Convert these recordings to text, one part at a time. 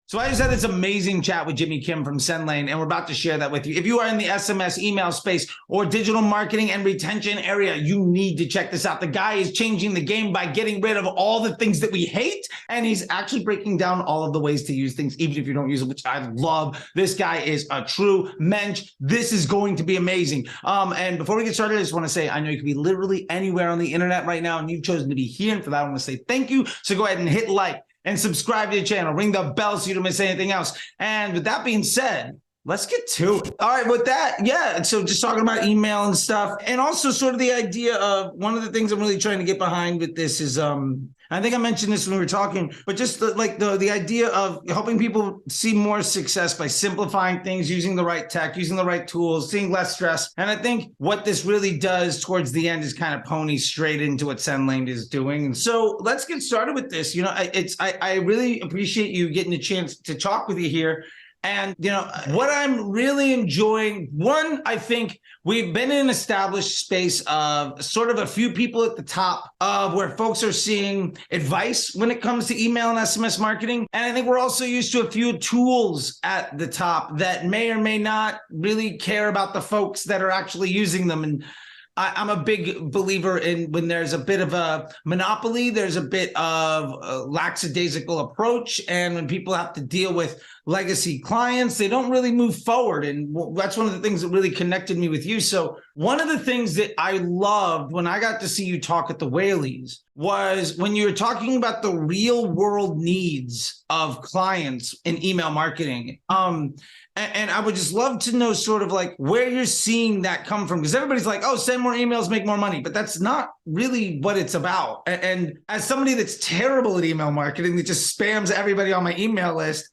So I just had this amazing chat with Jimmy Kim from SendLane, and we're about to share that with you. If you are in the SMS email space or digital marketing and retention area, you need to check this out. The guy is changing the game by getting rid of all the things that we hate, and he's actually breaking down all of the ways to use things, even if you don't use it, which I love. This guy is a true mensch. This is going to be amazing. And before we get started, I just want to say, I know you can be literally anywhere on the internet right now, and you've chosen to be here, and for that, I want to say thank you. So go ahead and hit like and subscribe to the channel, ring the bell so you don't miss anything else. And with that being said, let's get to it. All right, with that, yeah, so just talking about email and stuff, and also sort of the idea of one of the things I'm really trying to get behind with this is, I think I mentioned this when we were talking, but just the idea of helping people see more success by simplifying things, using the right tech, using the right tools, seeing less stress. And I think what this really does towards the end is kind of pony straight into what SendLane is doing. And so let's get started with this. You know, I really appreciate you getting a chance to talk with you here. And, you know, what I'm really enjoying, one, I think we've been in an established space of sort of a few people at the top of where folks are seeing advice when it comes to email and SMS marketing. And I think we're also used to a few tools at the top that may or may not really care about the folks that are actually using them. And I'm a big believer in when there's a bit of a monopoly, there's a bit of a lackadaisical approach. And when people have to deal with legacy clients, they don't really move forward. And that's one of the things that really connected me with you. So one of the things that I loved when I got to see you talk at the Whaleys was when you were talking about the real world needs of clients in email marketing. And I would just love to know sort of like where you're seeing that come from, because everybody's like, oh, send more emails, make more money. But that's not really what it's about. And as somebody that's terrible at email marketing, that just spams everybody on my email list,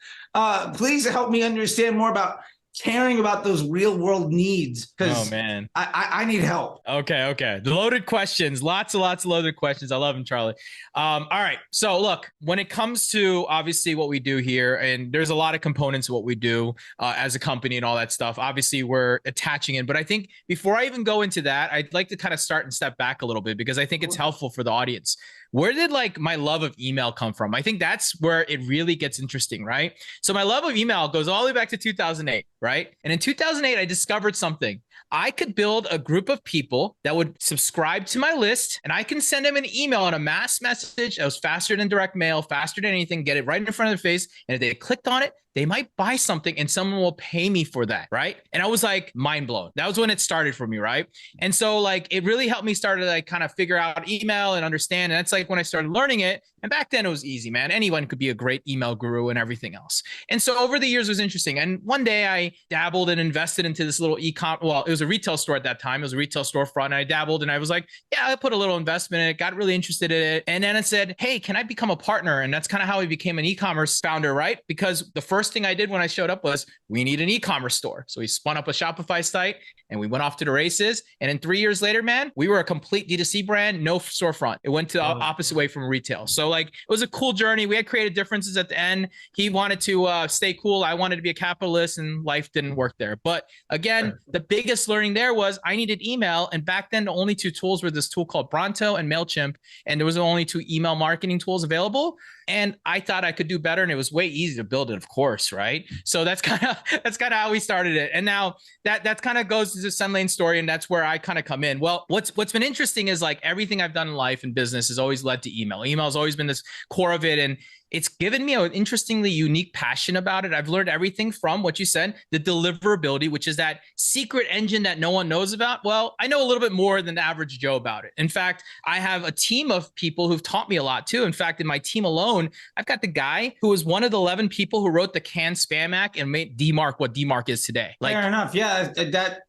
please help me understand more about caring about those real world needs, because I need help. Okay. The loaded questions, lots of loaded questions. I love them, Charlie. All right. So look, when it comes to obviously what we do here, and there's a lot of components of what we do as a company and all that stuff, obviously we're attaching in. But I think before I even go into that, I'd like to kind of start and step back a little bit, because I think it's helpful for the audience. Where did like my love of email come from? I think that's where it really gets interesting, right? So my love of email goes all the way back to 2008, right? And in 2008, I discovered something. I could build a group of people that would subscribe to my list, and I can send them an email on a mass message that was faster than direct mail, faster than anything, get it right in front of their face. And if they clicked on it, they might buy something and someone will pay me for that, right? And I was like mind blown. That was when it started for me, right? And so like it really helped me start to like kind of figure out email and understand. And that's like when I started learning it. And back then it was easy, man. Anyone could be a great email guru and everything else. And so over the years it was interesting. And one day I dabbled and invested into this little well, it was a retail store at that time. It was a retail storefront. And I dabbled and I was like, yeah, I put a little investment in it, got really interested in it. And then it said, hey, can I become a partner? And that's kind of how I became an e-commerce founder, right? Because the first thing I did when I showed up was we need an e-commerce store. So we spun up a Shopify site and we went off to the races. And then 3 years later, man, we were a complete D2C brand, no storefront. It went to the opposite way from retail. So like it was a cool journey. We had creative differences at the end. He wanted to stay cool. I wanted to be a capitalist, and life didn't work there. But again, the biggest learning there was I needed email. And back then, the only two tools were this tool called Bronto and MailChimp. And there was only two email marketing tools available. And I thought I could do better, and it was way easy to build it, of course, right? So that's kind of how we started it. And now that kind of goes to the SendLane story, and that's where I kind of come in. Well, what's been interesting is like everything I've done in life and business has always led to email. Email has always been this core of it, and it's given me an interestingly unique passion about it. I've learned everything from what you said, the deliverability, which is that secret engine that no one knows about. Well, I know a little bit more than the average Joe about it. In fact, I have a team of people who've taught me a lot too. In fact, in my team alone, I've got the guy who was one of the 11 people who wrote the Can Spam Act and made DMARC what DMARC is today. Like, fair enough. Yeah,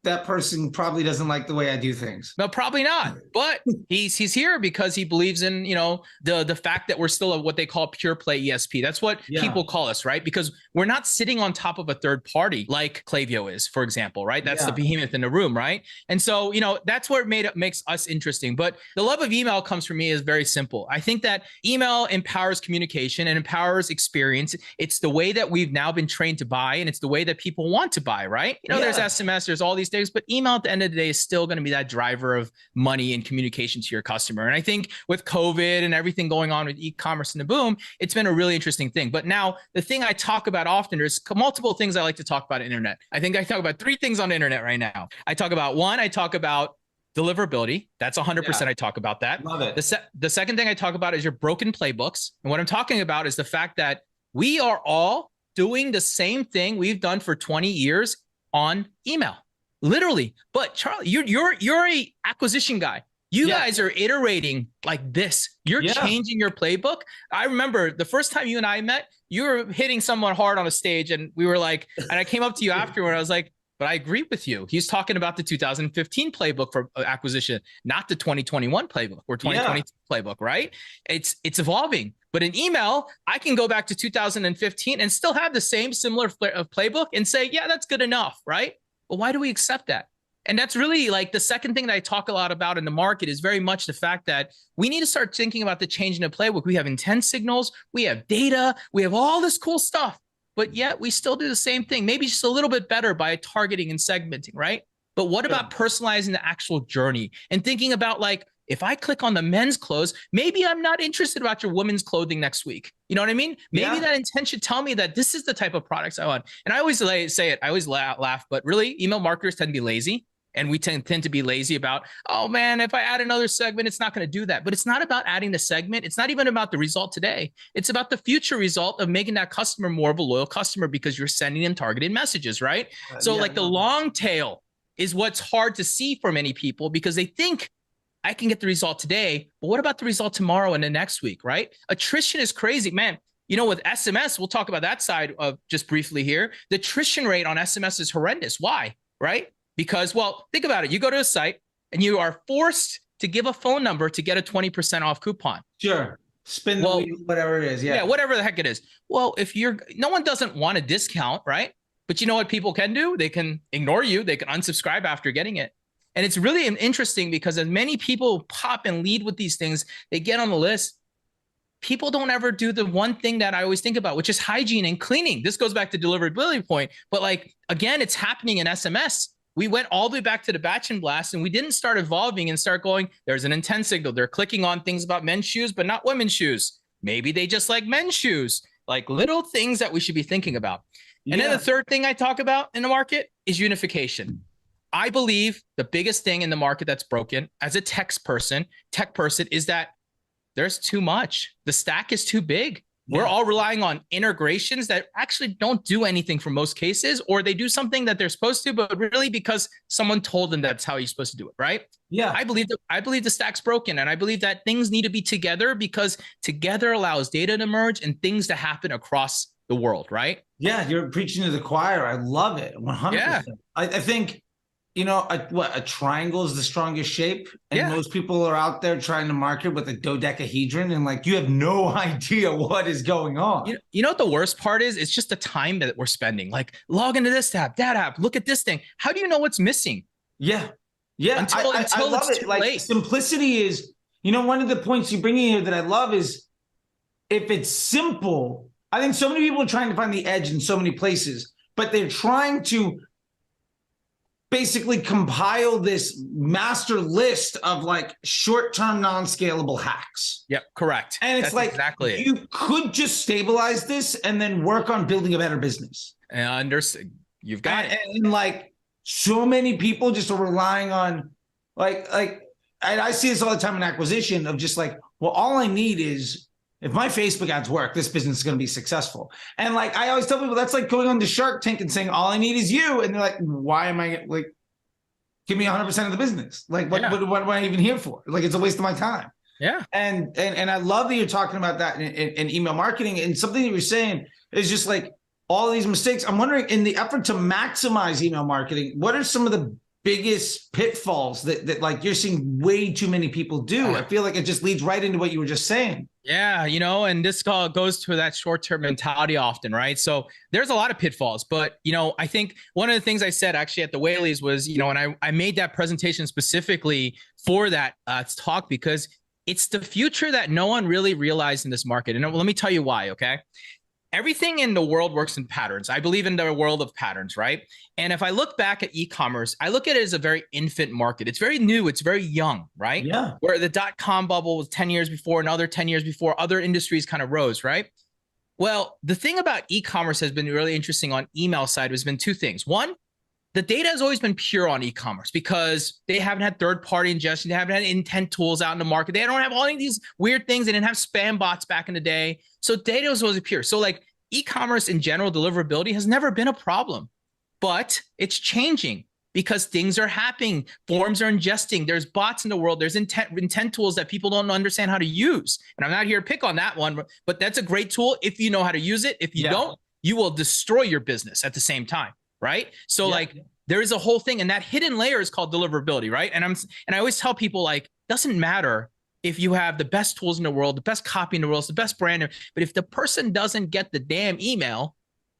that person probably doesn't like the way I do things. No, probably not. But he's here because he believes in, you know, the fact that we're still what they call pure play ESP. That's what people call us, right? Because we're not sitting on top of a third party like Klaviyo is, for example, right? That's the behemoth in the room, right? And so, you know, that's what makes us interesting. But the love of email comes from me is very simple. I think that email empowers communication and empowers experience. It's the way that we've now been trained to buy, and it's the way that people want to buy, right? You know, there's SMS, there's all these things, but email at the end of the day is still going to be that driver of money and communication to your customer. And I think with COVID and everything going on with e-commerce and the boom, it's it's been a really interesting thing. But now the thing I talk about often, there's multiple things I like to talk about on the internet. I think I talk about 3 things on the internet right now. I talk about one, I talk about deliverability. That's 100% I talk about that. Love it. The second thing I talk about is your broken playbooks. And what I'm talking about is the fact that we are all doing the same thing we've done for 20 years on email, literally. But Charlie, you're a acquisition guy. You guys are iterating like this. You're changing your playbook. I remember the first time you and I met, you were hitting someone hard on a stage, and we were like, and I came up to you afterward. I was like, but I agree with you. He's talking about the 2015 playbook for acquisition, not the 2021 playbook or 2022 playbook, right? It's evolving. But in email, I can go back to 2015 and still have the same similar playbook and say, yeah, that's good enough, right? But why do we accept that? And that's really like the second thing that I talk a lot about in the market is very much the fact that we need to start thinking about the change in the playbook. We have intent signals, we have data, we have all this cool stuff, but yet we still do the same thing, maybe just a little bit better by targeting and segmenting, right? But what about personalizing the actual journey and thinking about like, if I click on the men's clothes, maybe I'm not interested about your women's clothing next week. You know what I mean? Maybe that intent should tell me that this is the type of products I want. And I always say it, I always laugh, but really email marketers tend to be lazy. And we tend to be lazy about, oh man, if I add another segment, it's not going to do that. But it's not about adding the segment. It's not even about the result today. It's about the future result of making that customer more of a loyal customer because you're sending them targeted messages, right? So like the long tail is what's hard to see for many people because they think I can get the result today, but what about the result tomorrow and the next week, right? Attrition is crazy, man. You know, with SMS, we'll talk about that side of just briefly here. The attrition rate on SMS is horrendous. Why, right? Because, well, think about it. You go to a site and you are forced to give a phone number to get a 20% off coupon. Sure. Spin the wheel, whatever it is. Yeah, whatever the heck it is. Well, if no one doesn't want a discount, right? But you know what people can do? They can ignore you. They can unsubscribe after getting it. And it's really interesting because as many people pop and lead with these things, they get on the list. People don't ever do the one thing that I always think about, which is hygiene and cleaning. This goes back to deliverability point. But like, again, it's happening in SMS. We went all the way back to the batch and blast, and we didn't start evolving and start going, there's an intent signal. They're clicking on things about men's shoes, but not women's shoes. Maybe they just like men's shoes, like little things that we should be thinking about. And then the third thing I talk about in the market is unification. I believe the biggest thing in the market that's broken as a tech person is that there's too much. The stack is too big. We're all relying on integrations that actually don't do anything for most cases, or they do something that they're supposed to, but really because someone told them that's how you're supposed to do it, right? Yeah. I believe the stack's broken, and I believe that things need to be together because together allows data to merge and things to happen across the world, right? Yeah, you're preaching to the choir. I love it. 100%. Yeah. I think, you know, a triangle is the strongest shape, and most people are out there trying to market with a dodecahedron, and like you have no idea what is going on. You know what the worst part is? It's just the time that we're spending. Like, log into this app, that app, look at this thing. How do you know what's missing? Yeah, until I love it's too late. Simplicity is, you know, one of the points you bring in here that I love is if it's simple. I think so many people are trying to find the edge in so many places, but they're trying to basically compile this master list of like short-term non-scalable hacks. Yep, correct. And it's like exactly you could just stabilize this and then work on building a better business. And understand, you've got it. And like so many people just are relying on like I see this all the time in acquisition of just like, well, all I need is if my Facebook ads work, this business is going to be successful. And like, I always tell people that's like going on the Shark Tank and saying, all I need is you. And they're like, why am I like, give me 100% of the business. Like, what am I even here for? Like, it's a waste of my time. Yeah. And I love that you're talking about that in email marketing. And something that you're saying is just like all of these mistakes. I'm wondering, in the effort to maximize email marketing, what are some of the biggest pitfalls that like you're seeing way too many people do? I feel like it just leads right into what you were just saying. Yeah, you know, and this goes to that short-term mentality often, right? So there's a lot of pitfalls, but, you know, I think one of the things I said actually at the Whaleys was, you know, and I made that presentation specifically for that talk because it's the future that no one really realized in this market. And let me tell you why, okay? Everything in the world works in patterns. I believe in the world of patterns, right? And if I look back at e-commerce, I look at it as a very infant market. It's very new. It's very young, right? Yeah. Where the dot-com bubble was 10 years before, another 10 years before, other industries kind of rose, right? Well, the thing about e-commerce has been really interesting on email side has been two things. One, the data has always been pure on e-commerce because they haven't had third-party ingestion. They haven't had intent tools out in the market. They don't have all of these weird things. They didn't have spam bots back in the day. So data was always pure. So like e-commerce in general, deliverability has never been a problem, but it's changing because things are happening. Forms are ingesting. There's bots in the world. There's intent tools that people don't understand how to use. And I'm not here to pick on that one, but that's a great tool if you know how to use it. If you don't, you will destroy your business at the same time. Right. So like there is a whole thing, and that hidden layer is called deliverability. Right. And I always tell people, like, doesn't matter if you have the best tools in the world, the best copy in the world, the best brand, but if the person doesn't get the damn email,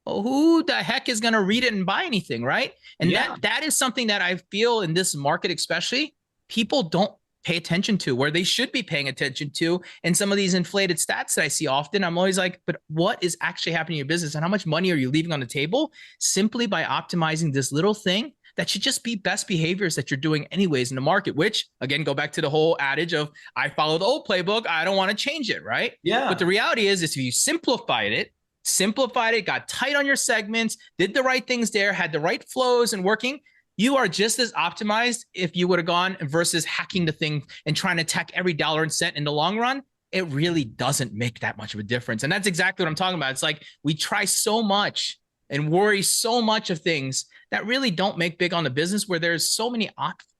well, who the heck is going to read it and buy anything? Right. And that is something that I feel in this market, especially, people don't pay attention to, where they should be paying attention to. And some of these inflated stats that I see often, I'm always like, but what is actually happening in your business, and how much money are you leaving on the table simply by optimizing this little thing that should just be best behaviors that you're doing anyways in the market, which again, go back to the whole adage of I follow the old playbook, I don't want to change it. Right. Yeah. But the reality is if you simplified it, got tight on your segments, did the right things there, had the right flows and working, you are just as optimized if you would have gone versus hacking the thing and trying to attack every dollar and cent in the long run. It really doesn't make that much of a difference. And that's exactly what I'm talking about. It's like we try so much and worry so much of things that really don't make big on the business, where there's so many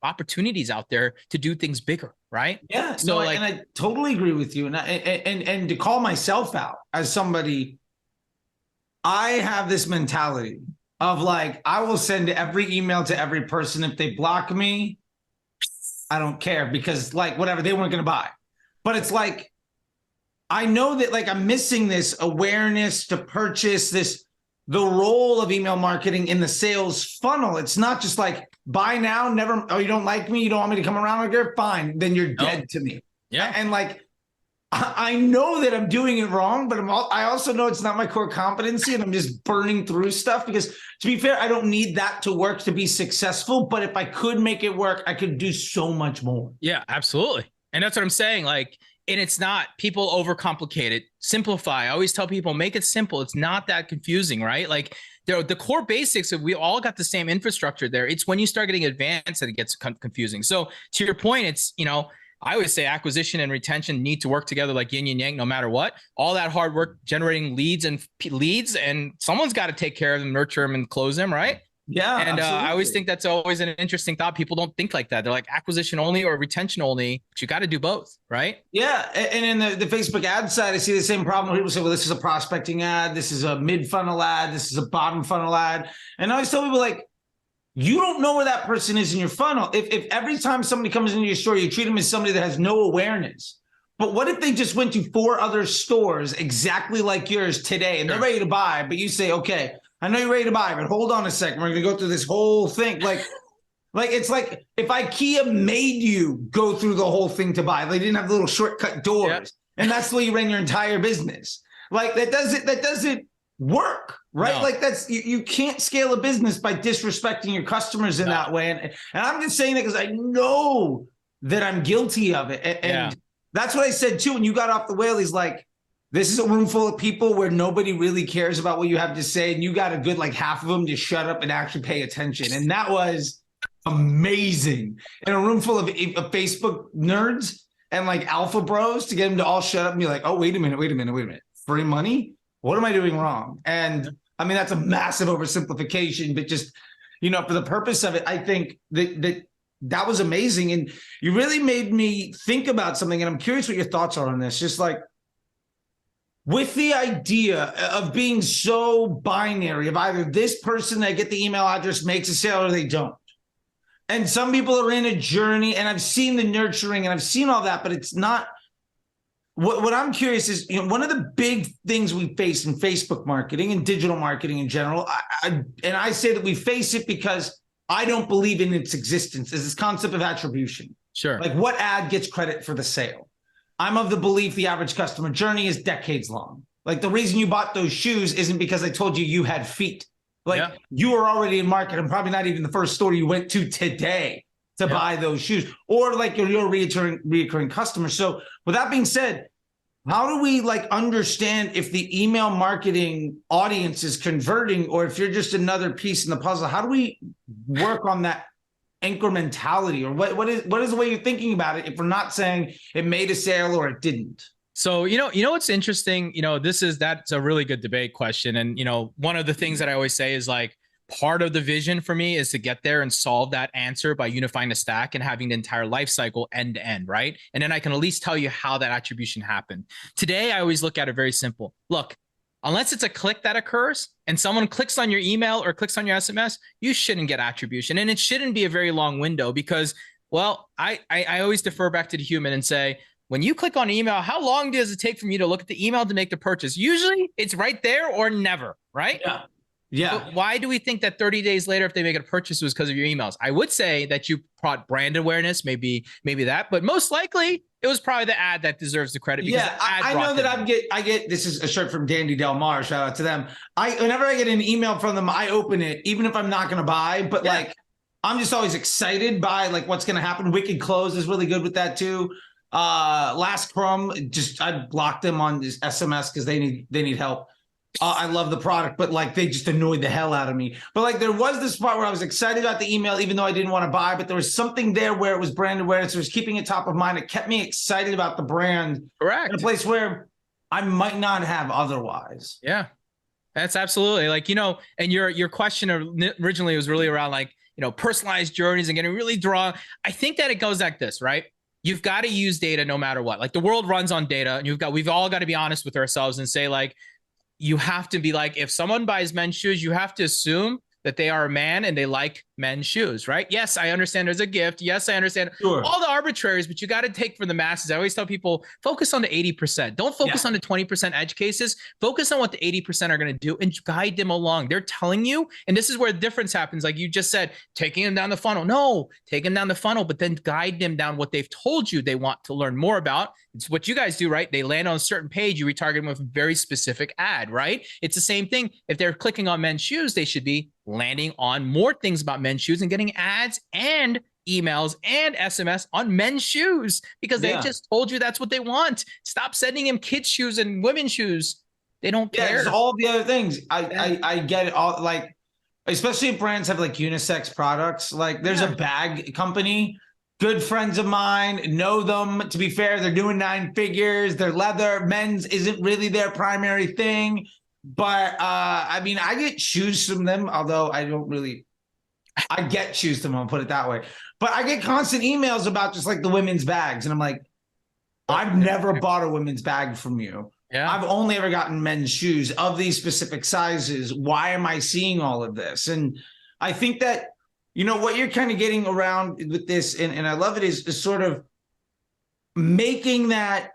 opportunities out there to do things bigger, right? Yeah. So and I totally agree with you. And to call myself out as somebody, I have this mentality of like, I will send every email to every person. If they block me, I don't care, because like, whatever, they weren't going to buy. But it's like, I know that like I'm missing this awareness to purchase, the role of email marketing in the sales funnel. It's not just like buy now, never, oh, you don't like me, you don't want me to come around again, fine, then you're dead to me. Yeah. And like, I know that I'm doing it wrong, but I also know it's not my core competency, and I'm just burning through stuff because, to be fair, I don't need that to work to be successful. But if I could make it work, I could do so much more. Yeah, absolutely. And that's what I'm saying. Like, and it's not, people overcomplicate it, simplify. I always tell people, make it simple. It's not that confusing, right? Like the core basics of, we all got the same infrastructure there. It's when you start getting advanced that it gets confusing. So to your point, it's, I always say acquisition and retention need to work together like yin and yang, no matter what. All that hard work generating leads, and someone's got to take care of them, nurture them, and close them, right? Yeah. And I always think that's always an interesting thought. People don't think like that. They're like acquisition only or retention only, but you got to do both, right? Yeah. And in the Facebook ad side, I see the same problem. People say, well, this is a prospecting ad, this is a mid-funnel ad, this is a bottom funnel ad. And I always tell people, like, you don't know where that person is in your funnel. If every time somebody comes into your store, you treat them as somebody that has no awareness. But what if they just went to 4 other stores exactly like yours today, and they're ready to buy, but you say, okay, I know you're ready to buy, but hold on a second. We're going to go through this whole thing. Like it's like if IKEA made you go through the whole thing to buy, they didn't have little shortcut doors, and that's the way you ran your entire business. Like that doesn't work. Right. No. Like that's, you can't scale a business by disrespecting your customers in that way. And I'm just saying that because I know that I'm guilty of it. And that's what I said too. When you got off the whale, he's like, this is a room full of people where nobody really cares about what you have to say. And you got a good, like half of them to shut up and actually pay attention. And that was amazing. In a room full of Facebook nerds and like alpha bros, to get them to all shut up and be like, oh, wait a minute. Free money? What am I doing wrong? And I mean, that's a massive oversimplification, but just, for the purpose of it, I think that was amazing. And you really made me think about something. And I'm curious what your thoughts are on this. Just like with the idea of being so binary of either this person that get the email address makes a sale or they don't. And some people are in a journey, and I've seen the nurturing and I've seen all that, but it's not. What I'm curious is, one of the big things we face in Facebook marketing and digital marketing in general, and I say that we face it because I don't believe in its existence, is this concept of attribution. Sure. Like what ad gets credit for the sale? I'm of the belief the average customer journey is decades long. Like the reason you bought those shoes isn't because I told you had feet. Like you were already in market, and probably not even the first store you went to today to buy those shoes, or like you're a reoccurring customer. So with that being said, how do we like understand if the email marketing audience is converting or if you're just another piece in the puzzle? How do we work on that incrementality, or what is the way you're thinking about it if we're not saying it made a sale or it didn't? So, what's interesting, that's a really good debate question. And, one of the things that I always say is like, part of the vision for me is to get there and solve that answer by unifying the stack and having the entire life cycle end to end, right? And then I can at least tell you how that attribution happened. Today, I always look at it very simple. Look, unless it's a click that occurs and someone clicks on your email or clicks on your SMS, you shouldn't get attribution. And it shouldn't be a very long window because, well, I always defer back to the human and say, when you click on email, how long does it take for you to look at the email to make the purchase? Usually it's right there or never, right? Yeah. Yeah. But why do we think that 30 days later, if they make a purchase, was because of your emails? I would say that you brought brand awareness, maybe that, but most likely it was probably the ad that deserves the credit. Yeah, I know that I get this is a shirt from Dandy Del Mar. Shout out to them. Whenever I get an email from them, I open it, even if I'm not going to buy. But like, I'm just always excited by like what's going to happen. Wicked Clothes is really good with that too. Last Crumb, I blocked them on this SMS because they need help. I love the product, but like they just annoyed the hell out of me. But like there was this part where I was excited about the email, even though I didn't want to buy, but there was something there where it was brand awareness. It was keeping it top of mind. It kept me excited about the brand. Correct. In a place where I might not have otherwise. Yeah, that's absolutely like, and your question originally was really around like, personalized journeys and getting really drawn. I think that it goes like this, right? You've got to use data no matter what. Like the world runs on data, and we've all got to be honest with ourselves and say like, you have to be like, if someone buys men's shoes, you have to assume that they are a man and they like men's shoes, right? Yes, I understand there's a gift. Yes, I understand all the arbitraries, but you got to take from the masses. I always tell people, focus on the 80%. Don't focus on the 20% edge cases. Focus on what the 80% are going to do and guide them along. They're telling you, and this is where the difference happens. Like you just said, taking them down the funnel. No, take them down the funnel, but then guide them down what they've told you they want to learn more about. It's what you guys do, right? They land on a certain page, you retarget them with a very specific ad, right? It's the same thing. If they're clicking on men's shoes, they should be landing on more things about men's shoes and getting ads and emails and SMS on men's shoes because they just told you that's what they want. Stop sending them kids' shoes and women's shoes. They don't care. It's all the other things. I get it all. Like, especially if brands have like unisex products. Like there's a bag company, good friends of mine, know them. To be fair, they're doing 9 figures. They're leather. Men's isn't really their primary thing. But I mean, I get shoes from them, although I get shoes from them, I'll put it that way. But I get constant emails about just like the women's bags. And I'm like, I've never bought a women's bag from you. Yeah. I've only ever gotten men's shoes of these specific sizes. Why am I seeing all of this? And I think that, what you're kind of getting around with this, and I love it, is sort of making that.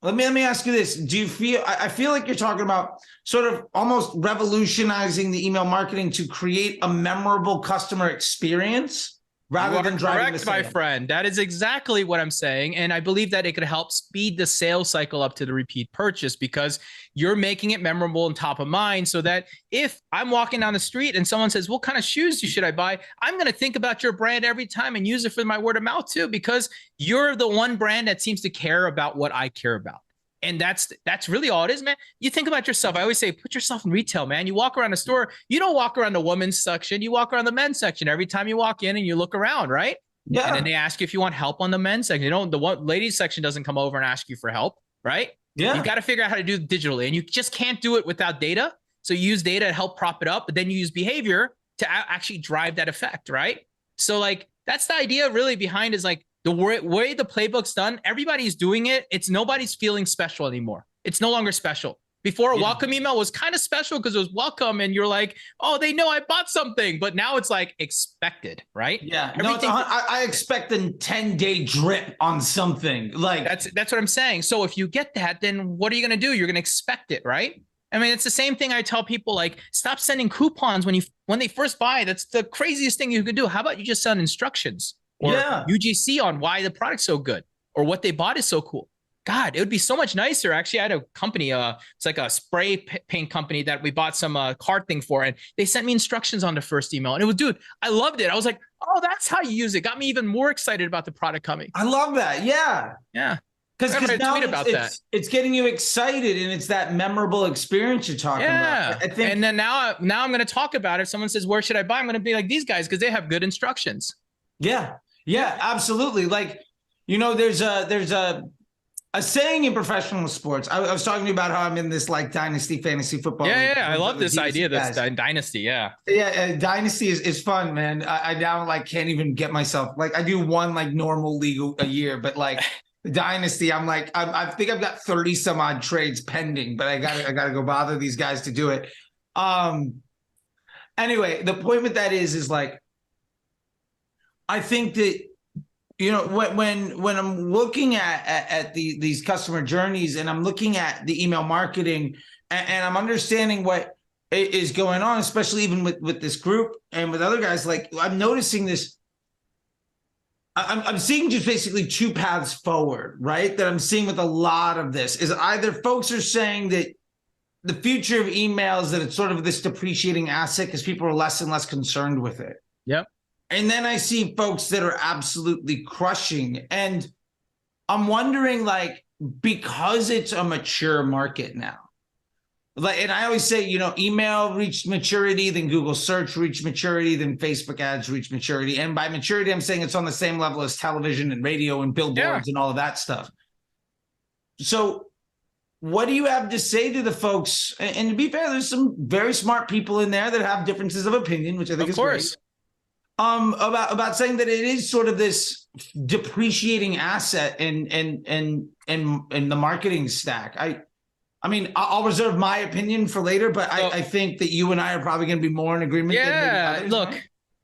Let me ask you this. Do you feel, I feel like you're talking about sort of almost revolutionizing the email marketing to create a memorable customer experience rather than driving the sale. Correct, my friend. That is exactly what I'm saying. And I believe that it could help speed the sales cycle up to the repeat purchase because you're making it memorable and top of mind so that if I'm walking down the street and someone says, what kind of shoes should I buy? I'm going to think about your brand every time and use it for my word of mouth too, because you're the one brand that seems to care about what I care about. And that's really all it is, man. You think about yourself. I always say, put yourself in retail, man. You walk around the store. You don't walk around the women's section. You walk around the men's section every time you walk in and you look around, right? Yeah. And then they ask you if you want help on the men's section. The ladies section doesn't come over and ask you for help, right? Yeah. You got to figure out how to do it digitally, and you just can't do it without data. So you use data to help prop it up, but then you use behavior to actually drive that effect, right? So like that's the idea really behind is like, the way the playbook's done, everybody's doing it. It's nobody's feeling special anymore. It's no longer special. Before, a welcome email was kind of special because it was welcome and you're like, oh, they know I bought something. But now it's like expected, right? Yeah. I expect a 10-day drip on something. Like that's what I'm saying. So if you get that, then what are you going to do? You're going to expect it, right? I mean, it's the same thing I tell people, like, stop sending coupons when they first buy. That's the craziest thing you can do. How about you just send instructions? Or UGC on why the product's so good or what they bought is so cool. God, it would be so much nicer. Actually, I had a company, it's like a spray paint company that we bought some card thing for, and they sent me instructions on the first email. And it was, dude, I loved it. I was like, oh, that's how you use it. Got me even more excited about the product coming. I love that. Yeah. Yeah. Because now tweet about that. it's getting you excited, and it's that memorable experience you're talking about. I think, and then now I'm going to talk about it. If someone says, where should I buy? I'm going to be like these guys because they have good instructions. Yeah, absolutely. Like, there's a saying in professional sports. I was talking to you about how I'm in this like dynasty fantasy football. Yeah. I love this idea. This dynasty. Yeah. Dynasty is fun, man. I now like can't even get myself, like I do one like normal league a year, but like the dynasty, I'm like, I think I've got 30 some odd trades pending, but I gotta go bother these guys to do it. Anyway, the point with that is like, I think that, when I'm looking at these customer journeys, and I'm looking at the email marketing, and I'm understanding what is going on, especially even with this group and with other guys, like I'm noticing this. I'm seeing just basically two paths forward, right? That I'm seeing with a lot of this is either folks are saying that the future of emails, that it's sort of this depreciating asset because people are less and less concerned with it. Yep. And then I see folks that are absolutely crushing. And I'm wondering, like, because it's a mature market now, like, and I always say, email reached maturity, then Google search reached maturity, then Facebook ads reached maturity. And by maturity, I'm saying it's on the same level as television and radio and billboards and all of that stuff. So what do you have to say to the folks? And to be fair, there's some very smart people in there that have differences of opinion, which I think is great. About saying that it is sort of this depreciating asset in the marketing stack. I mean, I'll reserve my opinion for later, but I think that you and I are probably going to be more in agreement. Yeah, than look,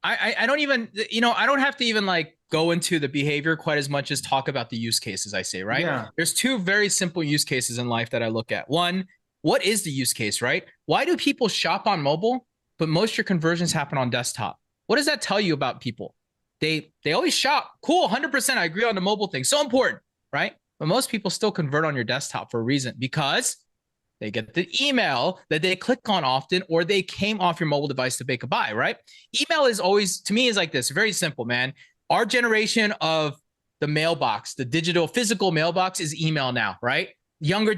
right? I don't even, I don't have to even like go into the behavior quite as much as talk about the use cases, I say, right? Yeah. There's two very simple use cases in life that I look at. One, what is the use case, right? Why do people shop on mobile, but most of your conversions happen on desktop? What does that tell you about people? They always shop. Cool, 100%. I agree on the mobile thing. So important, right? But most people still convert on your desktop for a reason, because they get the email that they click on often, or they came off your mobile device to make a buy, right? Email is always, to me, is like this. Very simple, man. Our generation of the mailbox, the digital physical mailbox, is email now, right? Older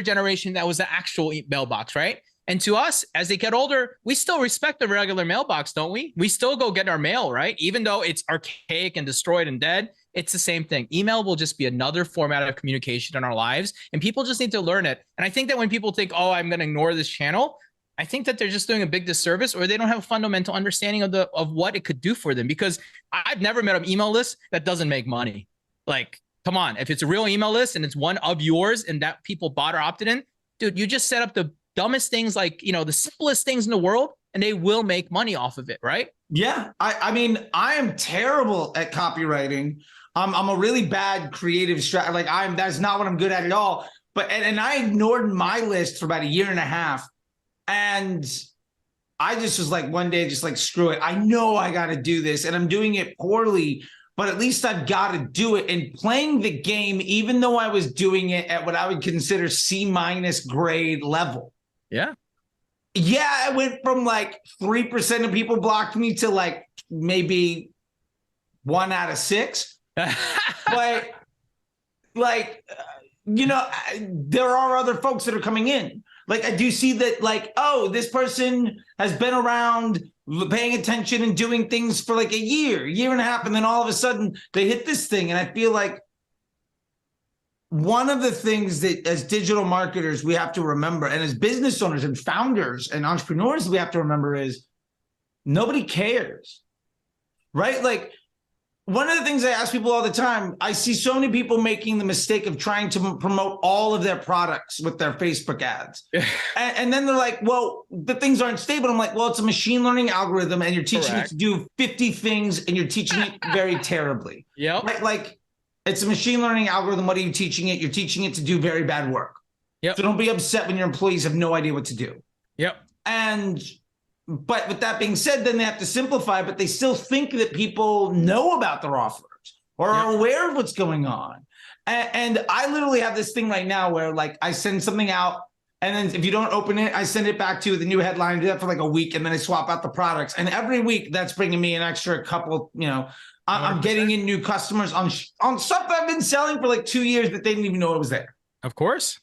generation, that was the actual mailbox, right? And to us, as they get older, we still respect the regular mailbox, don't we? We still go get our mail, right? Even though it's archaic and destroyed and dead, it's the same thing. Email will just be another format of communication in our lives, and people just need to learn it. And I think that when people think, oh, I'm going to ignore this channel, I think that they're just doing a big disservice, or they don't have a fundamental understanding of what it could do for them. Because I've never met an email list that doesn't make money. Like, come on, if it's a real email list and it's one of yours and that people bought or opted in, dude, you just set up the dumbest things, like, the simplest things in the world, and they will make money off of it, right? Yeah. I mean, I am terrible at copywriting. I'm a really bad creative strategist. Like that's not what I'm good at all. But, and I ignored my list for about a year and a half. And I just was like, one day, just like, screw it. I know I got to do this, and I'm doing it poorly, but at least I've got to do it. And playing the game, even though I was doing it at what I would consider C- grade level. Yeah. Yeah, I went from like 3% of people blocked me to like maybe 1 out of 6. But like, there are other folks that are coming in. Like, I do see that, like, oh, this person has been around paying attention and doing things for like a year and a half. And then all of a sudden they hit this thing. And I feel like one of the things that as digital marketers, we have to remember, and as business owners and founders and entrepreneurs, we have to remember is nobody cares, right? Like, one of the things I ask people all the time, I see so many people making the mistake of trying to promote all of their products with their Facebook ads. And then they're like, well, the things aren't stable. I'm like, well, it's a machine learning algorithm, and you're teaching it to do 50 things, and you're teaching it very terribly. Yep. Right? Like, it's a machine learning algorithm. What are you teaching it? You're teaching it to do very bad work. Yep. So don't be upset when your employees have no idea what to do. Yep. But with that being said, then they have to simplify, but they still think that people know about their offers or are aware of what's going on. And I literally have this thing right now where, like, I send something out And then if you don't open it, I send it back to you with a new headline. I do that for like a week, and then I swap out the products. And every week, that's bringing me an extra couple. I'm getting in new customers on stuff that I've been selling for like 2 years that they didn't even know it was there. Of course,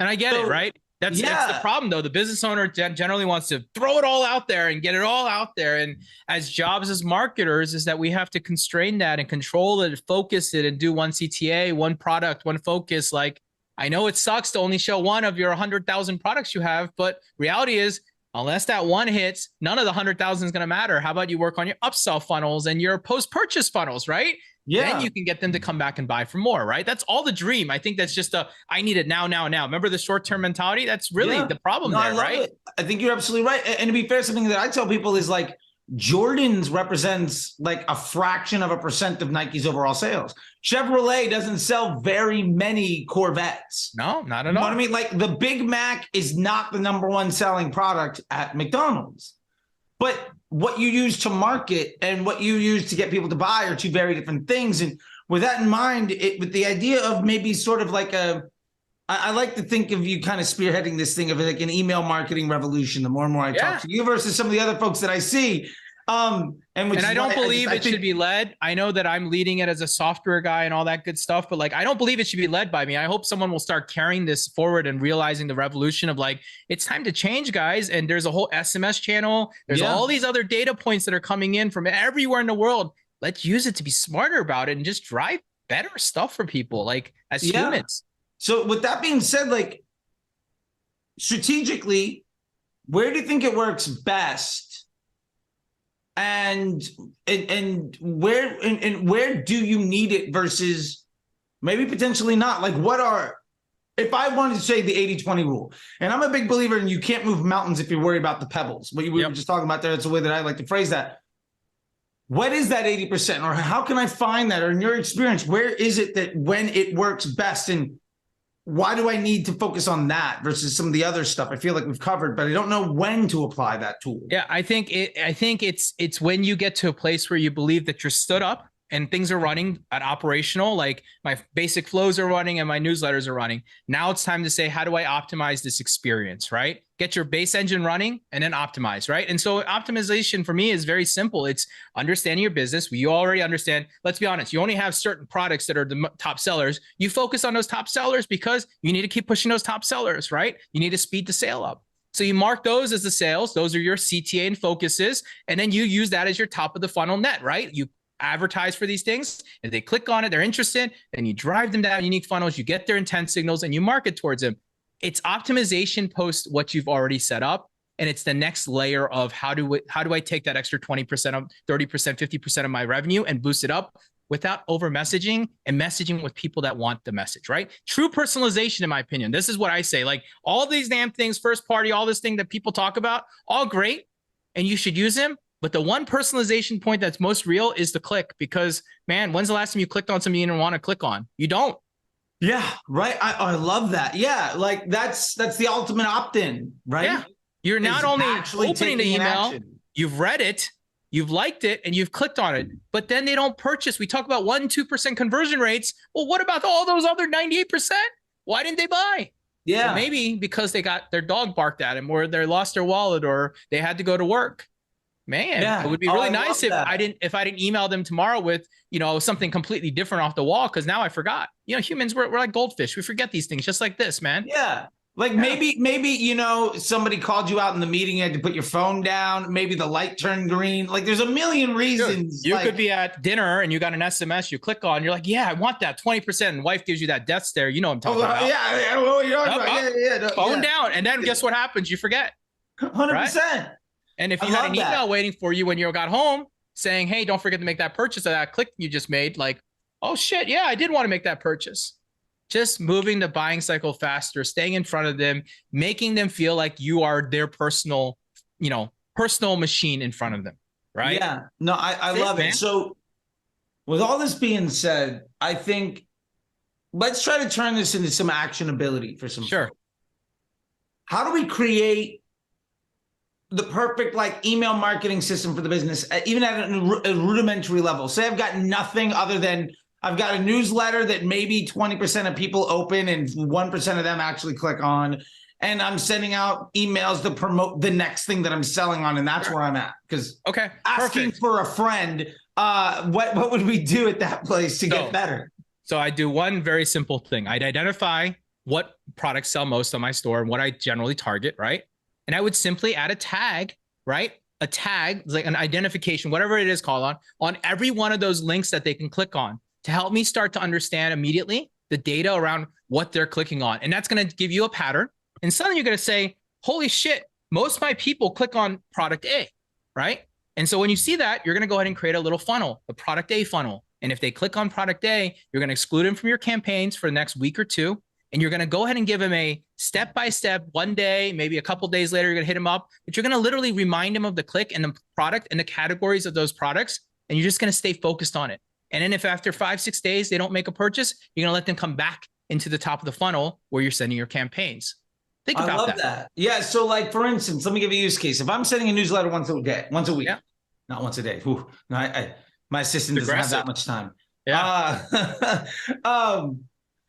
and I get it, right? That's the problem, though. The business owner generally wants to throw it all out there and get it all out there. And as jobs as marketers is that we have to constrain that and control it, focus it, and do one CTA, one product, one focus. Like, I know it sucks to only show one of your 100,000 products you have, but reality is, unless that one hits, none of the 100,000 is going to matter. How about you work on your upsell funnels and your post-purchase funnels, right? Yeah. Then you can get them to come back and buy for more, right? That's all the dream. I think that's just I need it now. Remember the short-term mentality? That's really the problem there, right? It. I think you're absolutely right. And to be fair, something that I tell people is like, Jordan's represents like a fraction of a percent of Nike's overall sales. Chevrolet doesn't sell very many Corvettes. No, not at all. You know what I mean? Like the Big Mac is not the number one selling product at McDonald's. But what you use to market and what you use to get people to buy are two very different things. And with that in mind, with the idea of maybe sort of like I like to think of you kind of spearheading this thing of like an email marketing revolution. The more and more I talk to you versus some of the other folks that I see. And I don't believe it should be led. I know that I'm leading it as a software guy and all that good stuff, but like, I don't believe it should be led by me. I hope someone will start carrying this forward and realizing the revolution of like, it's time to change, guys. And there's a whole SMS channel. There's all these other data points that are coming in from everywhere in the world. Let's use it to be smarter about it and just drive better stuff for people, like as humans. So with that being said, like strategically, where do you think it works best? And where do you need it versus maybe potentially not? Like if I wanted to say the 80-20 rule, and I'm a big believer in you can't move mountains if you're worried about the pebbles. We were just talking about there. That's the way that I like to phrase that. What is that 80%? Or how can I find that? Or in your experience, where is it that when it works best? And why do I need to focus on that versus some of the other stuff I feel like we've covered, but I don't know when to apply that tool? Yeah, I think it's when you get to a place where you believe that you're stood up and things are running at operational, like my basic flows are running and my newsletters are running. Now it's time to say, how do I optimize this experience, right? Get your base engine running and then optimize, right? And so optimization for me is very simple. It's understanding your business. You already understand, let's be honest, you only have certain products that are the top sellers. You focus on those top sellers because you need to keep pushing those top sellers, right? You need to speed the sale up. So you mark those as the sales. Those are your CTA and focuses. And then you use that as your top of the funnel net, right? You advertise for these things. If they click on it, they're interested, then you drive them down unique funnels, you get their intent signals and you market towards them. It's optimization post what you've already set up. And it's the next layer of how do I take that extra 20% of 30%, 50% of my revenue and boost it up without over messaging and messaging with people that want the message, right? True personalization, in my opinion. This is what I say, like all these damn things, first party, all this thing that people talk about, all great. And you should use them. But the one personalization point that's most real is the click, because man, when's the last time you clicked on something you didn't want to click on? You don't. Yeah, right. I love that. Yeah, like that's the ultimate opt-in, right? Yeah. You're not only opening the email, you've read it, you've liked it, and you've clicked on it, but then they don't purchase. We talk about 1-2% conversion rates. Well, what about all those other 98%? Why didn't they buy? Yeah, well, maybe because they got their dog barked at them, or they lost their wallet, or they had to go to work. Man, it would be really nice if I didn't email them tomorrow with, something completely different off the wall, because now I forgot. Humans, we're like goldfish. We forget these things just like this, man. Yeah. Like maybe, somebody called you out in the meeting, you had to put your phone down. Maybe the light turned green. Like there's a million reasons. You could be at dinner and you got an SMS, you click on, you're like, yeah, I want that 20%. And wife gives you that death stare. You know what I'm talking about. Yeah. Well, you're about. Phone down. And then guess what happens? You forget. 100%. Right? And if you had an email waiting for you when you got home saying, hey, don't forget to make that purchase of that click you just made, like, oh shit, yeah, I did want to make that purchase. Just moving the buying cycle faster, staying in front of them, making them feel like you are their personal machine in front of them, right? Yeah, no, I love it. So with all this being said, I think let's try to turn this into some actionability for some. Sure. Folks. How do we create the perfect email marketing system for the business, even at a rudimentary level? Say I've got nothing other than I've got a newsletter that maybe 20% of people open and 1% of them actually click on. and I'm sending out emails to promote the next thing that I'm selling on, and that's where I'm at. Because asking for a friend, what would we do at that place to get better? So I do one very simple thing. I'd identify what products sell most on my store and what I generally target, right? And I would simply add a tag, right? A tag, like an identification, whatever it is called, on every one of those links that they can click on to help me start to understand immediately the data around what they're clicking on. And that's going to give you a pattern. And suddenly you're going to say, holy shit, most of my people click on product A, right? And so when you see that, you're going to go ahead and create a little funnel, the product A funnel. And if they click on product A, you're going to exclude them from your campaigns for the next week or two. And you're going to go ahead and give them a step-by-step, one day, maybe a couple days later, you're going to hit them up, but you're going to literally remind them of the click and the product and the categories of those products. And you're just going to stay focused on it. And then if after 5-6 days, they don't make a purchase, you're going to let them come back into the top of the funnel where you're sending your campaigns. Think about that. I love that. Yeah. So like, for instance, let me give you a use case. If I'm sending a newsletter once a week, not once a day. Whew, no, my assistant doesn't have that much time. Yeah.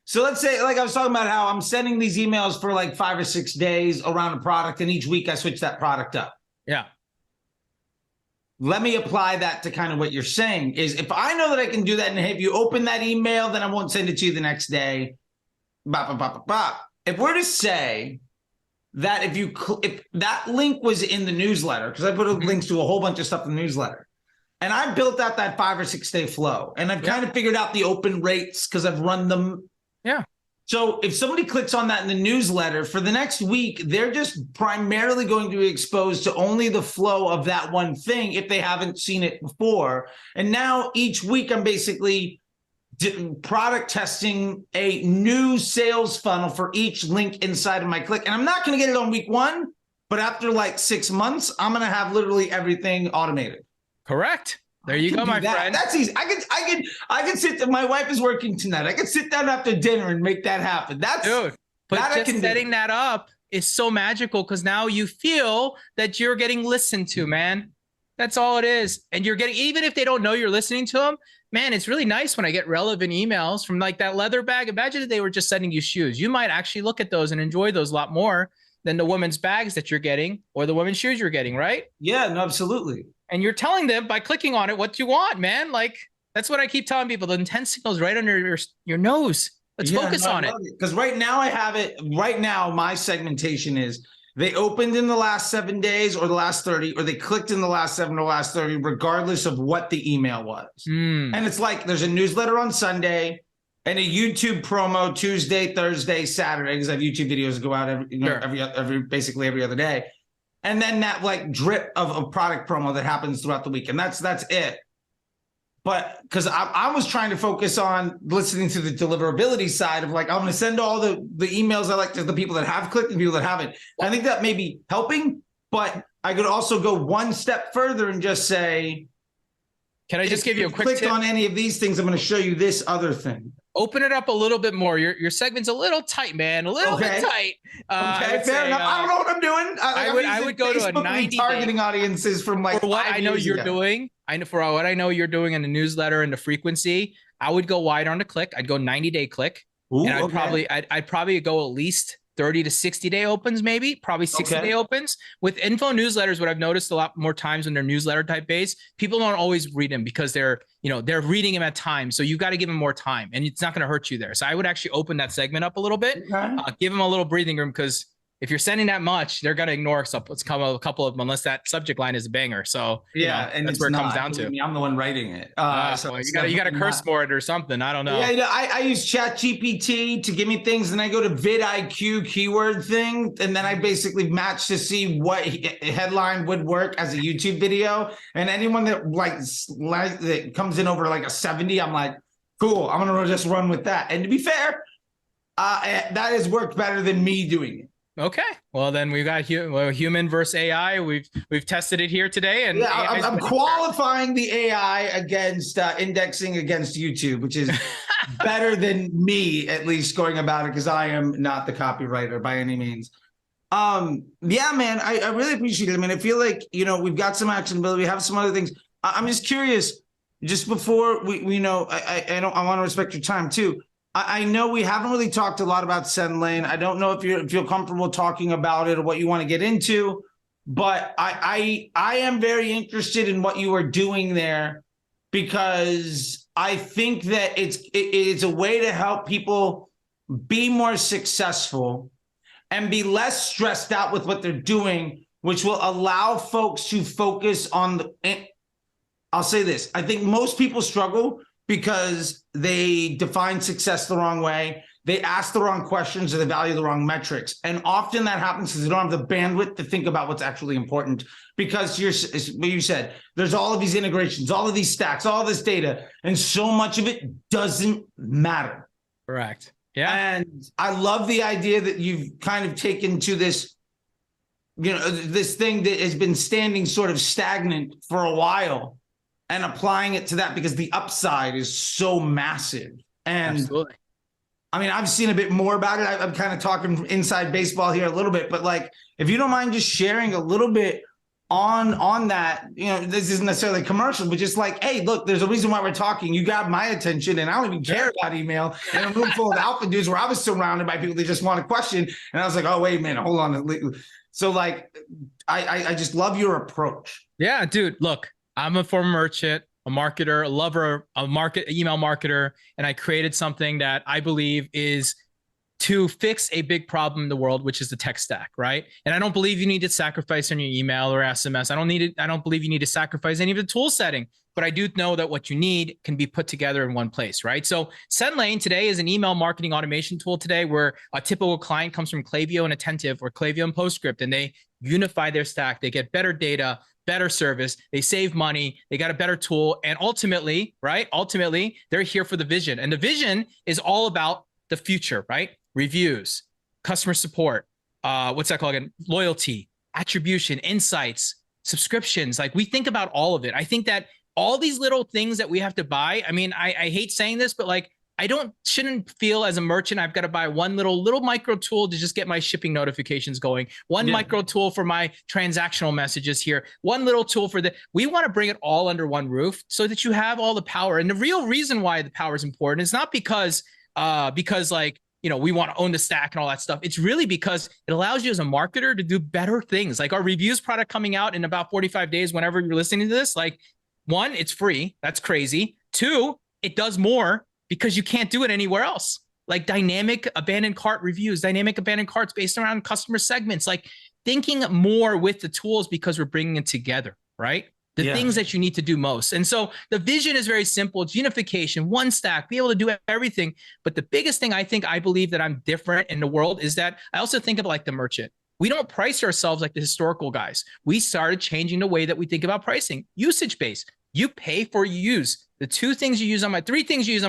So let's say, like I was talking about how I'm sending these emails for like 5 or 6 days around a product, and each week I switch that product up. Yeah. Let me apply that to kind of what you're saying is, if I know that I can do that, and if you open that email, then I won't send it to you the next day. If we're to say that if that link was in the newsletter, because I put links to a whole bunch of stuff in the newsletter, and I built out that 5 or 6 day flow, and I've kind of figured out the open rates because I've run them. Yeah. So if somebody clicks on that in the newsletter for the next week, they're just primarily going to be exposed to only the flow of that one thing if they haven't seen it before. And now each week I'm basically product testing a new sales funnel for each link inside of my click. And I'm not going to get it on week 1, but after like 6 months, I'm going to have literally everything automated. Correct. There you go, my friend. That's easy. I can sit. My wife is working tonight. I can sit down after dinner and make that happen. Dude. But just setting that up is so magical, because now you feel that you're getting listened to, man. That's all it is. And you're getting, even if they don't know you're listening to them, man, it's really nice when I get relevant emails from like that leather bag. Imagine if they were just sending you shoes. You might actually look at those and enjoy those a lot more than the women's bags that you're getting or the women's shoes you're getting, right? Yeah, no, absolutely. And you're telling them by clicking on it what you want, man. Like, that's what I keep telling people. The intent signal is right under your nose. Let's focus on it. Because right now I have it. Right now, my segmentation is they opened in the last 7 days or the last 30, or they clicked in the last 7 or the last 30, regardless of what the email was. And it's like there's a newsletter on Sunday and a YouTube promo Tuesday, Thursday, Saturday, because I have YouTube videos that go out basically every other day. And then that like drip of a product promo that happens throughout the week. And that's it. But because I was trying to focus on listening to the deliverability side of like, I'm going to send all the emails I like to the people that have clicked and people that haven't. I think that may be helping, but I could also go one step further and just say, can I just give you a quick tip? On any of these things, I'm going to show you this other thing. Open it up a little bit more. Your segment's a little tight, man. A little bit tight. Okay, fair enough. I don't know what I'm doing. I would go Facebook to a 90 targeting audiences from like for what I know you're doing. For what I know you're doing in the newsletter and the frequency, I would go wide on the click. I'd go 90-day click. Ooh, and I'd probably go at least 30 to 60 day opens, maybe probably 60 day opens. With info newsletters, what I've noticed a lot more times when they're newsletter type based, people don't always read them because they're reading them at times. So you've got to give them more time, and it's not going to hurt you there. So I would actually open that segment up a little bit, give them a little breathing room, because if you're sending that much, they're going to ignore a couple of them unless that subject line is a banger. So and that's where it comes down to. I'm the one writing it. So you got to curse more it or something. I don't know. Yeah, I use ChatGPT to give me things, and I go to vidIQ keyword thing, and then I basically match to see what headline would work as a YouTube video. And anyone that that comes in over like a 70, I'm like, cool, I'm gonna just run with that. And to be fair, that has worked better than me doing it. Okay, well then we've got human versus AI. We've tested it here today, and I'm qualifying the AI against indexing against YouTube, which is better than me at least going about it, because I am not the copywriter by any means. Yeah, man, I really appreciate it. I mean, I feel like we've got some actionability. We have some other things. I'm just curious. Just before we I want to respect your time too. I know we haven't really talked a lot about SendLane. I don't know if you feel comfortable talking about it or what you want to get into, but I am very interested in what you are doing there, because I think that it's a way to help people be more successful and be less stressed out with what they're doing, which will allow folks to focus on the. I'll say this. I think most people struggle because they define success the wrong way. They ask the wrong questions or they value the wrong metrics. And often that happens because they don't have the bandwidth to think about what's actually important, because what you said, there's all of these integrations, all of these stacks, all this data, and so much of it doesn't matter. Correct. Yeah. And I love the idea that you've kind of taken to this, this thing that has been standing sort of stagnant for a while, and applying it to that, because the upside is so massive. And absolutely. I mean, I've seen a bit more about it. I'm kind of talking inside baseball here a little bit, but like, if you don't mind just sharing a little bit on that, this isn't necessarily commercial, but just like, hey, look, there's a reason why we're talking. You got my attention, and I don't even care about email. In a room full of alpha dudes where I was surrounded by people that just want a question. And I was like, oh, wait a minute, hold on. So like, I just love your approach. Yeah, dude, look. I'm a former merchant, a marketer, a lover, email marketer, and I created something that I believe is to fix a big problem in the world, which is the tech stack, right? And I don't believe you need to sacrifice on your email or SMS. I don't believe you need to sacrifice any of the tool setting, but I do know that what you need can be put together in one place, right? So SendLane today is an email marketing automation tool today, where a typical client comes from Klaviyo and Attentive, or Klaviyo and PostScript, and they unify their stack. They get better data, better service, they save money, they got a better tool, and ultimately, right? Ultimately, they're here for the vision. And the vision is all about the future, right? Reviews, customer support, what's that called again? Loyalty, attribution, insights, subscriptions. Like, we think about all of it. I think that all these little things that we have to buy, I mean, I hate saying this, but like, shouldn't feel as a merchant I've got to buy one little micro tool to just get my shipping notifications going, one micro tool for my transactional messages here, one little tool for we want to bring it all under one roof so that you have all the power. And the real reason why the power is important is not because like, we want to own the stack and all that stuff. It's really because it allows you as a marketer to do better things. Like our reviews product coming out in about 45 days, whenever you're listening to this, like, one, it's free. That's crazy. Two, it does more because you can't do it anywhere else. Like dynamic abandoned cart reviews, dynamic abandoned carts based around customer segments, like thinking more with the tools, because we're bringing it together, right? The things that you need to do most. And so the vision is very simple. It's unification, one stack, be able to do everything. But the biggest thing I believe that I'm different in the world is that I also think of like the merchant. We don't price ourselves like the historical guys. We started changing the way that we think about pricing, usage-based. You pay for you use. The three things you use on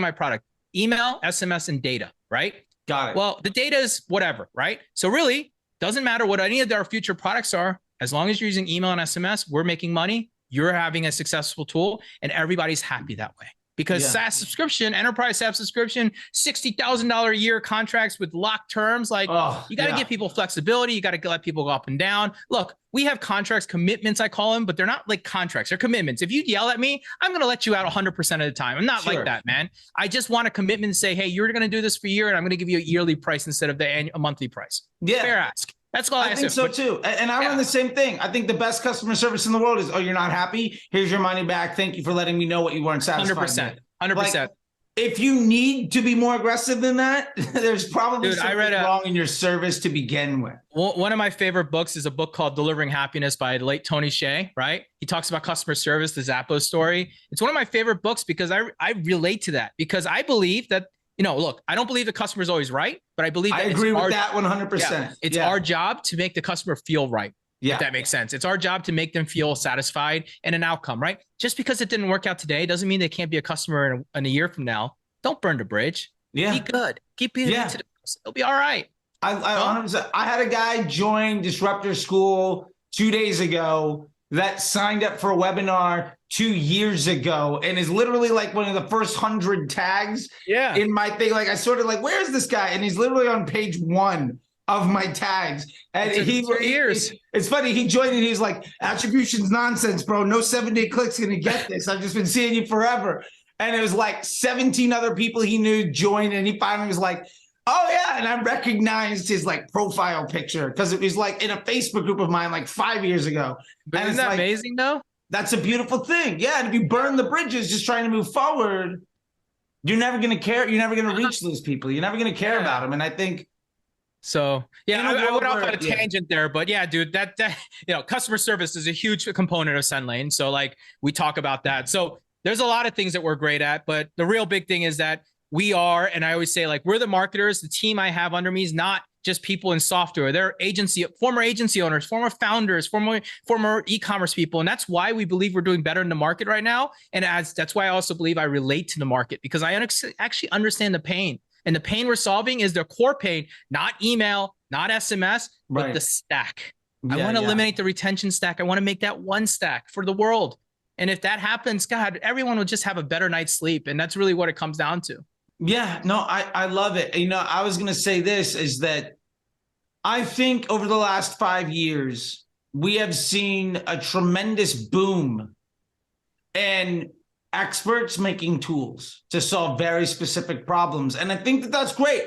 my product: email, SMS, and data, right? Got it. Well, the data is whatever, right? So really, doesn't matter what any of our future products are. As long as you're using email and SMS, we're making money. You're having a successful tool, and everybody's happy that way. Because SaaS subscription, enterprise SaaS subscription, $60,000 a year contracts with locked terms. Like, you got to give people flexibility. You got to let people go up and down. Look, we have contracts, commitments, I call them, but they're not like contracts. They're commitments. If you yell at me, I'm going to let you out 100% of the time. I'm not like that, man. I just want a commitment to say, hey, you're going to do this for a year, and I'm going to give you a yearly price instead of a monthly price. Fair ask. That's all I think so too. And I run the same thing. I think the best customer service in the world is, oh, you're not happy? Here's your money back. Thank you for letting me know what you weren't satisfied with. 100%. Like, if you need to be more aggressive than that, there's probably something wrong in your service to begin with. One of my favorite books is a book called Delivering Happiness by the late Tony Hsieh, right? He talks about customer service, the Zappos story. It's one of my favorite books because I relate to that, because I believe that, look, I don't believe the customer is always right, but I believe that I agree with that 100%. It's our job to make the customer feel right. If that makes sense. It's our job to make them feel satisfied and an outcome, right? Just because it didn't work out today doesn't mean they can't be a customer in a year from now. Don't burn the bridge. Be good. Keep being to the it'll be all right. I had a guy join Disruptor School 2 days ago that signed up for a webinar 2 years ago and is literally like one of the first 100 tags in my thing. Like, I sort of like, where is this guy? And he's literally on page 1 of my tags. And it's funny, he joined and he's like, attribution's nonsense, bro. No 7-day click's gonna get this. I've just been seeing you forever. And it was like 17 other people he knew joined, and he finally was like, oh yeah. And I recognized his like profile picture because it was like in a Facebook group of mine like 5 years ago. But and isn't that like, amazing though? That's a beautiful thing. Yeah. And if you burn the bridges just trying to move forward, you're never going to care. You're never going to reach those people. You're never going to care about them. And I think. So yeah, I went off on a yeah. tangent there, but yeah, dude, that customer service is a huge component of SendLane. So like we talk about that. So there's a lot of things that we're great at, but the real big thing is that we are, and I always say, like, we're the marketers. The team I have under me is not just people in software. They're former agency owners, former founders, former e-commerce people. And that's why we believe we're doing better in the market right now. And that's why I also believe I relate to the market, because I actually understand the pain. And the pain we're solving is the core pain, not email, not SMS, but the stack. I want to eliminate the retention stack. I want to make that one stack for the world. And if that happens, God, everyone will just have a better night's sleep. And that's really what it comes down to. Yeah, no, I love it. You know, I was going to say this is that I think over the last 5 years, we have seen a tremendous boom in experts making tools to solve very specific problems. And I think that that's great.